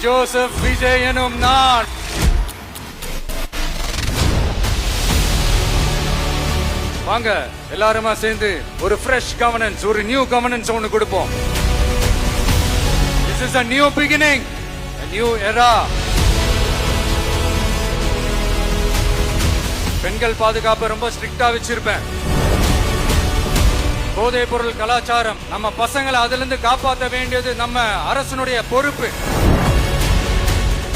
Joseph Vijay எனும் நான் வாங்க எல்லாருமா சேர்ந்து ஒரு ஃப்ரெஷ் கவர்னன்ஸ், ஒரு நியூ கவர்னன்ஸ் ஒன்னு கொடுப்போம். This is a new beginning, a new era. பெண்கள் பாதுகாப்பு ரொம்ப ஸ்ட்ரிக்ட்டா வச்சிருப்பேன். போதைப் பொருள் கலாச்சாரம், நம்ம பசங்களை அதுல இருந்து காப்பாற்ற வேண்டியது நம்ம அரசனுடைய பொறுப்பு.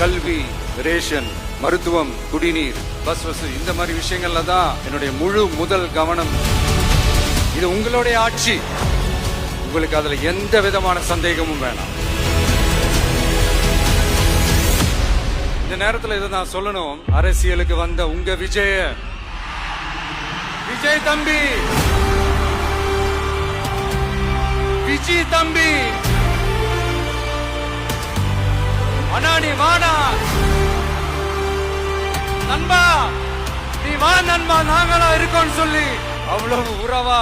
கல்வி, ரேஷன், மருத்துவம், குடிநீர், பஸ் வசதி, இந்த மாதிரி விஷயங்கள்ல தான் என்னுடைய முழு முதல் கவனம். இது உங்களுடைய ஆட்சி, உங்களுக்கு அதுல எந்த விதமான சந்தேகமும் வேணாம். இந்த நேரத்தில் இதை நான் சொல்லணும். அரசியலுக்கு வந்த உங்க விஜய் தம்பி, விஜய் தம்பி, அண்ணா நீ வாடா நண்பா, நீ வா நண்பா, நாங்களா இருக்கோம்னு சொல்லி அவ்வளவு உறவா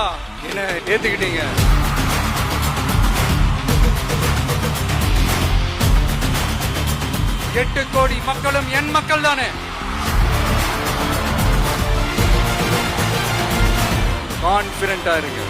என்ன ஏத்துக்கிட்டீங்க. 8 கோடி மக்களும் என் மக்கள் தானே. கான்பிடண்டா இருங்க.